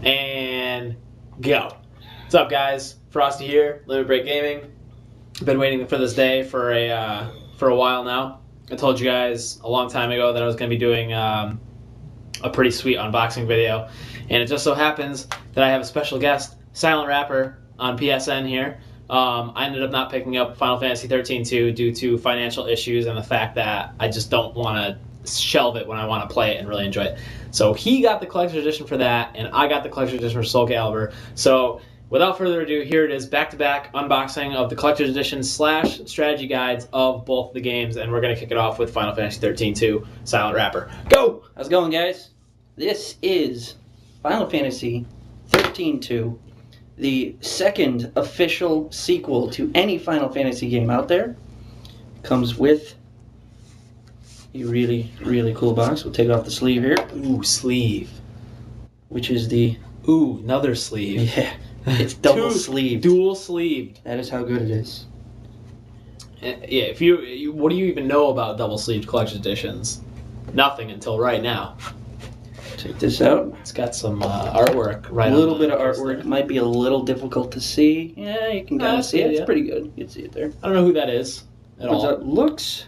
And go. What's up, guys? Frosty here, Limit Break Gaming. Been waiting for this day for a while now. I told you guys a long time ago that I was going to be doing a pretty sweet unboxing video, and it just so happens that I have a special guest, Silent Rapper, on PSN here. I ended up not picking up Final Fantasy 13-2 due to financial issues and the fact that I just don't want to shelve it when I want to play it and really enjoy it. So he got the collector's edition for that, and I got the collector's edition for Soul Calibur. So without further ado, here it is, back-to-back unboxing of the collector's edition / strategy guides of both the games, and we're going to kick it off with Final Fantasy 13-2, Silent Rapper. Go! How's it going, guys? This is Final Fantasy 13-2, the second official sequel to any Final Fantasy game out there. Comes with a really, really cool box. We'll take off the sleeve here. Ooh, sleeve. Which is the... Ooh, another sleeve. Yeah, it's double sleeved. Dual sleeved. That is how good it is. Yeah, if you what do you even know about double sleeved collector's editions? Nothing until right now. Check this out. It's got some artwork right on A little bit of poster. artwork. Might be a little difficult to see. Yeah, you can kind of see it. It's pretty good. You can see it there. I don't know who that is at all. It looks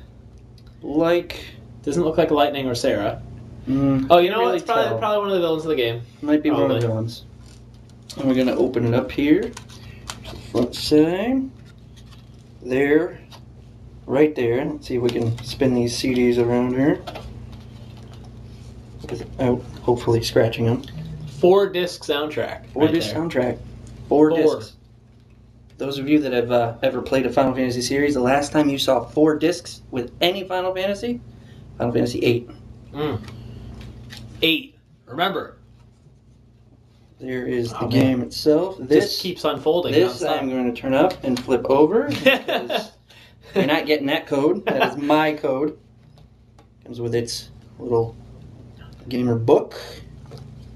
like... Doesn't look like Lightning or Sarah. Oh, you know what? It's probably one of the villains of the game. Might be one of the villains. And we're going to open it up here. The front side. There. Right there. Let's see if we can spin these CDs around here. Without hopefully scratching them. 4-disc soundtrack. 4-disc soundtrack. 4 discs. Those of you that have ever played a Final Fantasy series, the last time you saw 4 discs with any Final Fantasy, Final Fantasy 8. 8. Remember. There is the game itself. This just keeps unfolding. This I'm going to turn up and flip over. Because you're not getting that code. That is my code. Comes with its little gamer book,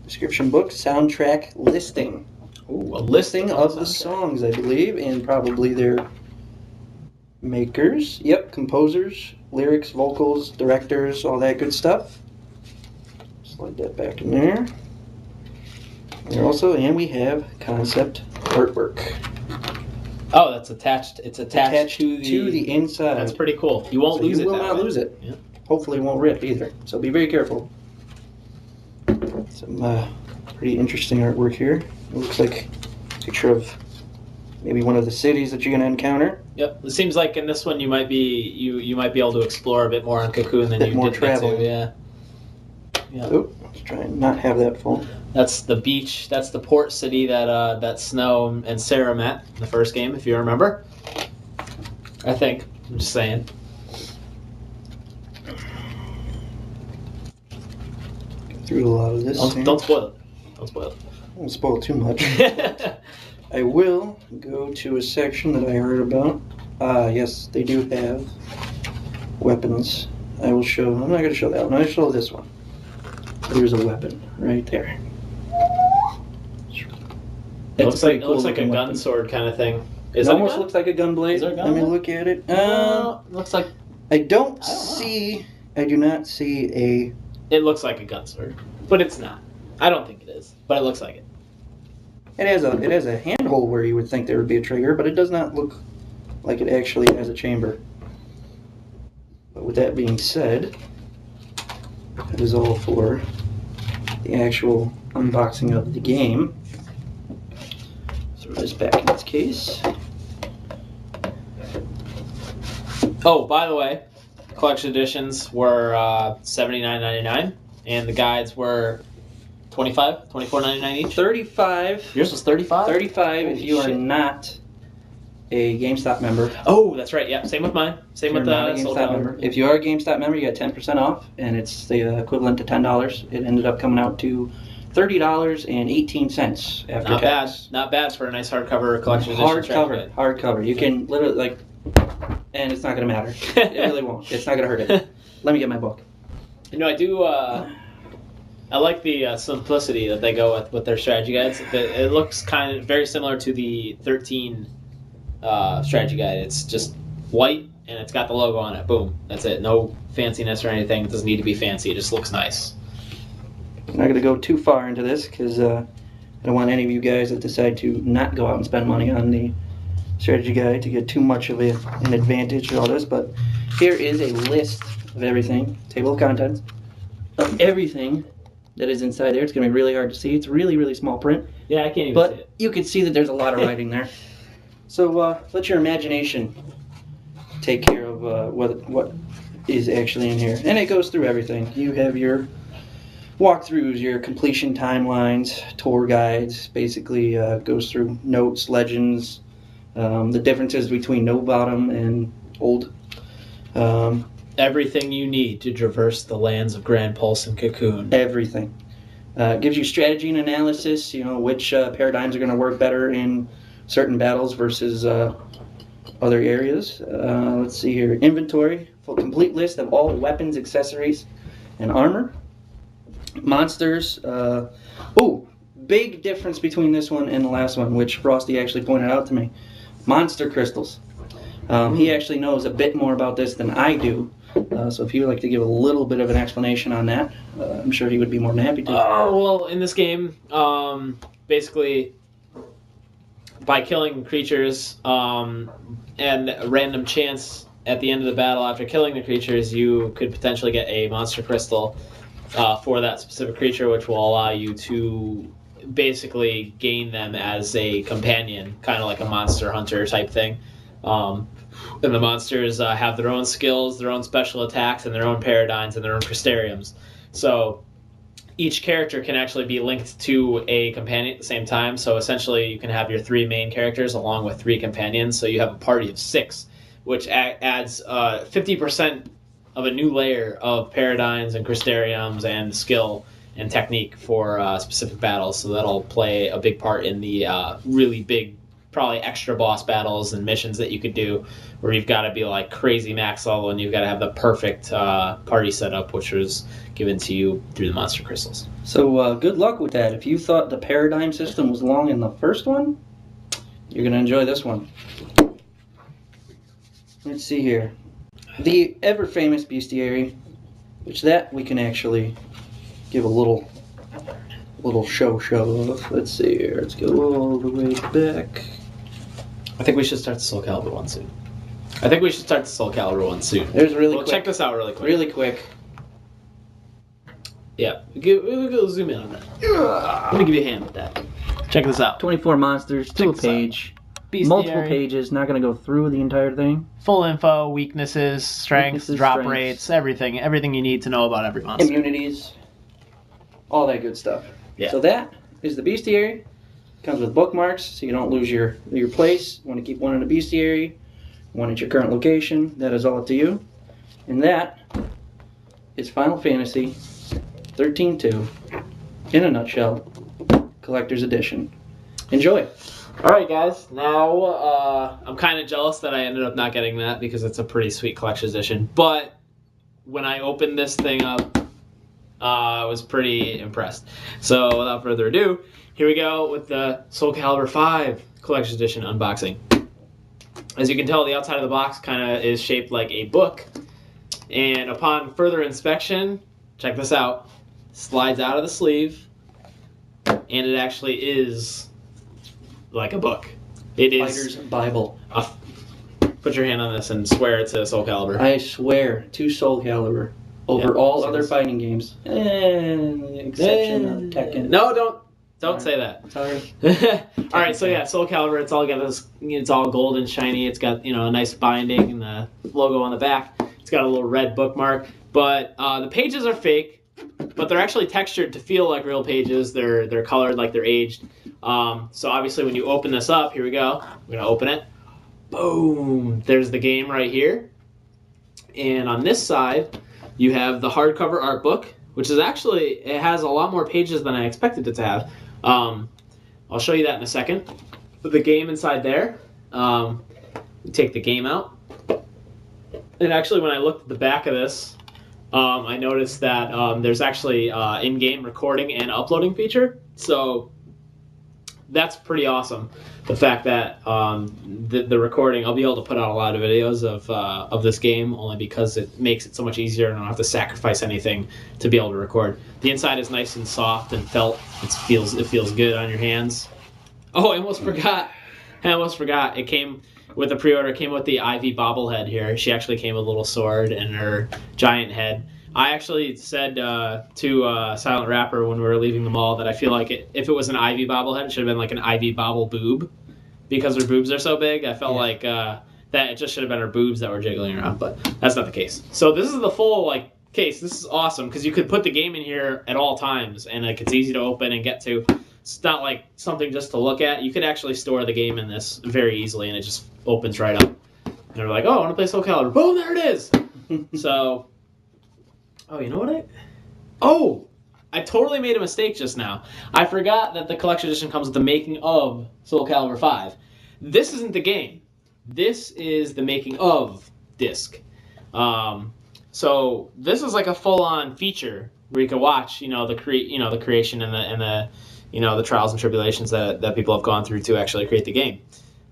description book, soundtrack listing. Ooh, a listing of the songs, I believe, and probably their makers. Yep, composers, lyrics, vocals, directors, all that good stuff. Slide that back in there. And we have concept artwork. Oh, that's attached. It's attached to the inside. That's pretty cool. You won't lose it. You will not lose it. Yeah. Hopefully, it won't rip either. So be very careful. Some pretty interesting artwork here. It looks like a picture of maybe one of the cities that you're going to encounter. Yep. It seems like in this one you might be able to explore a bit more on Cocoon than you more did traveling. Yeah. Oh, let's try and not have that full. That's the beach. That's the port city that Snow and Sarah met in the first game, if you remember. I think. I'm just saying. Through a lot of this. Don't spoil it. Don't spoil it. I won't spoil too much. I will go to a section that I heard about. Yes, they do have weapons. I will show. I'm not going to show that one. I'll show this one. There's a weapon right there. It looks like a gun sword kind of thing. It almost looks like a gun blade. Is there a gun? Let me look at it. Looks like. I do not see a. It looks like a gun sword, but it's not. I don't think it is, but it looks like it. It has a handle where you would think there would be a trigger, but it does not look like it actually has a chamber. But with that being said, that is all for the actual unboxing of the game. Throw this back in its case. Oh, by the way, collection editions were $79.99, and the guides were $24.99 each. $35. Yours was $35. $35 if you are not a GameStop member. Oh, that's right. Yeah, same with mine. Same with the GameStop member. If you are a GameStop member, you get 10% off, and it's the equivalent to $10. It ended up coming out to $30.18 after tax. Not bad for a nice hardcover collection edition. Hardcover. You can literally and it's not going to matter. It really won't. It's not going to hurt it. Let me get my book. You know, I do. I like the simplicity that they go with their strategy guides. It looks kind of very similar to the 13 strategy guide. It's just white and it's got the logo on it. Boom. That's it. No fanciness or anything. It doesn't need to be fancy. It just looks nice. I'm not going to go too far into this because I don't want any of you guys that decide to not go out and spend money on the strategy guide to get too much of an advantage of all this. But here is a list of everything, table of contents, of everything that is inside there. It's going to be really hard to see. It's really, really small print. Yeah, I can't even but see it. You can see that there's a lot of writing there. So let your imagination take care of what is actually in here. And it goes through everything. You have your walkthroughs, your completion timelines, tour guides, basically goes through notes, legends, the differences between no bottom and old. Everything you need to traverse the lands of Grand Pulse and Cocoon. Everything. Gives you strategy and analysis, which paradigms are going to work better in certain battles versus other areas. Let's see here. Inventory, full complete list of all weapons, accessories, and armor. Monsters. Big difference between this one and the last one, which Frosty actually pointed out to me. Monster crystals. He actually knows a bit more about this than I do. So if he would like to give a little bit of an explanation on that, I'm sure he would be more than happy to. Well, in this game, basically, by killing creatures and a random chance at the end of the battle after killing the creatures, you could potentially get a monster crystal for that specific creature, which will allow you to basically gain them as a companion, kind of like a monster hunter type thing. And the monsters have their own skills, their own special attacks, and their own paradigms and their own crystariums. So each character can actually be linked to a companion at the same time. So essentially you can have your 3 main characters along with 3 companions. So you have a party of 6, which adds 50% of a new layer of paradigms and crystariums and skill and technique for specific battles. So that'll play a big part in the really big, probably extra boss battles and missions that you could do, where you've got to be like crazy max level and you've got to have the perfect party setup, which was given to you through the monster crystals. So good luck with that. If you thought the paradigm system was long in the first one, you're going to enjoy this one. Let's see here. The ever famous bestiary, which that we can actually give a little show of. Let's see here. Let's go all the way back. I think we should start the Soul Calibur one soon. There's really quick. Check this out really quick. Really quick. Yeah, we'll zoom in on that. I'm going to give you a hand with that. Check this out. 24 monsters, 2 a page. Multiple pages, not going to go through the entire thing. Full info, weaknesses, strengths, drop rates, everything you need to know about every monster. Immunities, all that good stuff. Yeah. So that is the bestiary. Comes with bookmarks, so you don't lose your place. You want to keep one in the bestiary, one at your current location. That is all up to you. And that is Final Fantasy 13-2 in a nutshell, Collector's Edition. Enjoy. Alright guys, now I'm kind of jealous that I ended up not getting that because it's a pretty sweet collector's edition, but when I opened this thing up, I was pretty impressed. So without further ado, here we go with the Soul Calibur 5 collector's edition unboxing. As you can tell, the outside of the box kind of is shaped like a book, and upon further inspection, check this out, slides out of the sleeve, and it actually is like a book. It is Fighter's Bible. Put your hand on this and swear it's a Soul Calibur. I swear to Soul Calibur over all other fighting games. Exception of Tekken. No, don't say that. Sorry. All right, so yeah, Soul Calibur. It's all got this. It's all gold and shiny. It's got a nice binding and the logo on the back. It's got a little red bookmark, but the pages are fake, but they're actually textured to feel like real pages. They're colored like they're aged. So obviously when you open this up, here we go. We're gonna open it. Boom! There's the game right here. And on this side, you have the hardcover art book, which is actually, it has a lot more pages than I expected it to have. I'll show you that in a second. But the game inside there, you take the game out. And actually when I looked at the back of this, I noticed that there's actually in-game recording and uploading feature. So that's pretty awesome. The fact that the recording, I'll be able to put out a lot of videos of this game only because it makes it so much easier and I don't have to sacrifice anything to be able to record. The inside is nice and soft and felt. It feels good on your hands. Oh, I almost forgot. It came with the pre-order. It came with the Ivy bobblehead here. She actually came with a little sword and her giant head. I actually said to Silent Rapper when we were leaving the mall that I feel like if it was an Ivy bobblehead, it should have been like an Ivy bobble boob because her boobs are so big. I felt like that it just should have been her boobs that were jiggling around, but that's not the case. So this is the full case. This is awesome because you could put the game in here at all times and it's easy to open and get to. It's not like something just to look at. You could actually store the game in this very easily and it just opens right up. And they're like, oh, I want to play Soul Calibur. Boom, there it is. So... Oh, you know what I totally made a mistake just now. I forgot that the collection edition comes with the making of Soul Calibur 5. This isn't the game. This is the making of disc. So this is like a full-on feature where you can watch, the creation and the trials and tribulations that people have gone through to actually create the game.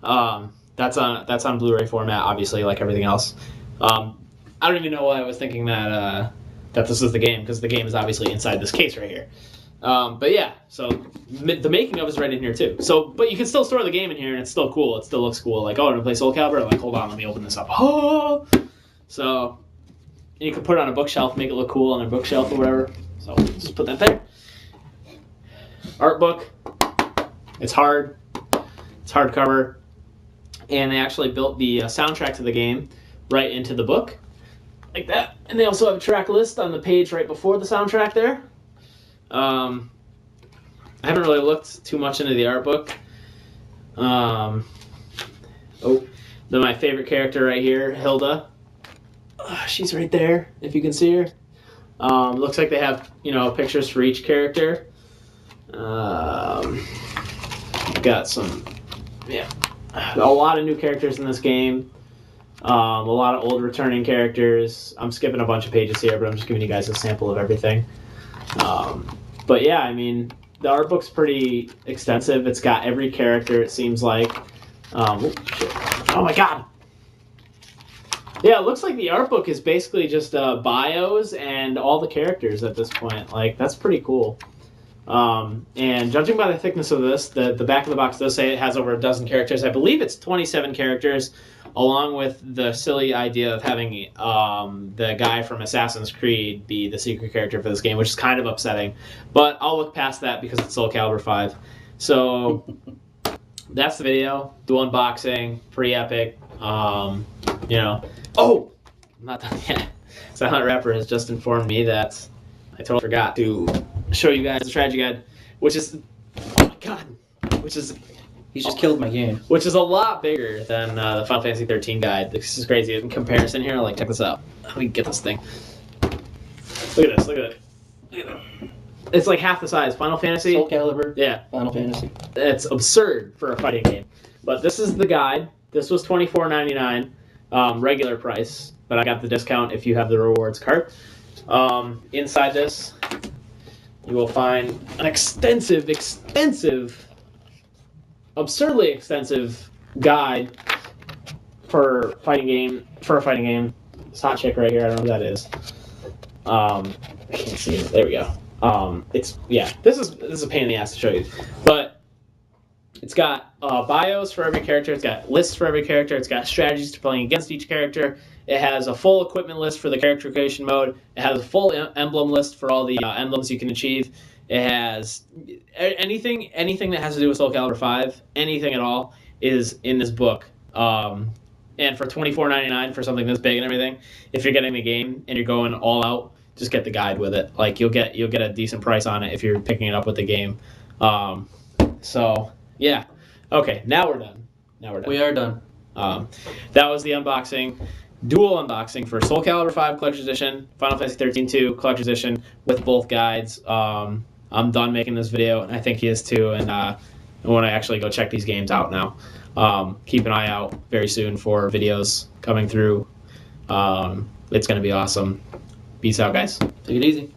That's on Blu-ray format, obviously, like everything else. I don't even know why I was thinking that this is the game, because the game is obviously inside this case right here. But yeah, so the making of is right in here too. So, but you can still store the game in here, and it's still cool. It still looks cool. Like, oh, I'm gonna play Soul Calibur. Like, hold on, let me open this up. Oh, so you can put it on a bookshelf, make it look cool on a bookshelf or whatever. So just put that there. Art book. It's hard. It's hardcover, and they actually built the soundtrack to the game right into the book. Like that. And they also have a track list on the page right before the soundtrack there. I haven't really looked too much into the art book. Then my favorite character right here, Hilda. She's right there, if you can see her. Looks like they have, pictures for each character. Got some, a lot of new characters in this game. A lot of old returning characters. I'm skipping a bunch of pages here, but I'm just giving you guys a sample of everything. But yeah, I mean, the art book's pretty extensive. It's got every character, it seems like. Oh my god! Yeah, it looks like the art book is basically just bios and all the characters at this point. Like, that's pretty cool. And judging by the thickness of this, the back of the box does say it has over a dozen characters. I believe it's 27 characters, along with the silly idea of having the guy from Assassin's Creed be the secret character for this game, which is kind of upsetting. But I'll look past that because it's Soul Calibur 5. So that's the video. The unboxing, pretty epic. Oh, I'm not done yet. Silent Rapper has just informed me that I totally forgot to show you guys the strategy guide, which is, oh my god, He's just killed my game. Which is a lot bigger than the Final Fantasy 13 guide. This is crazy. In comparison here, like, check this out. Let me get this thing. Look at this. Look at it. It's like half the size. Final Fantasy. Soul Calibur. Yeah. Final Fantasy. It's absurd for a fighting game. But this is the guide. This was $24.99 regular price, but I got the discount if you have the rewards card. Inside this, you will find an extensive, absurdly extensive guide for a fighting game. This hot chick right here, I don't know who that is. I can't see it. There we go. This is a pain in the ass to show you, but it's got bios for every character. It's got lists for every character. It's got strategies to playing against each character. It has a full equipment list for the character creation mode. It has a full emblem list for all the emblems you can achieve. It has anything that has to do with Soul Calibur 5, anything at all, is in this book. And for $24.99 for something this big and everything, if you're getting the game and you're going all out, just get the guide with it. Like, you'll get a decent price on it if you're picking it up with the game. So yeah, okay, now we're done. We are done. That was the unboxing. Dual unboxing for Soul Calibur 5 Collector's Edition, Final Fantasy 13-2 Collector's Edition with both guides. I'm done making this video, and I think he is too, and I want to actually go check these games out now. Keep an eye out very soon for videos coming through. It's going to be awesome. Peace out, guys. Take it easy.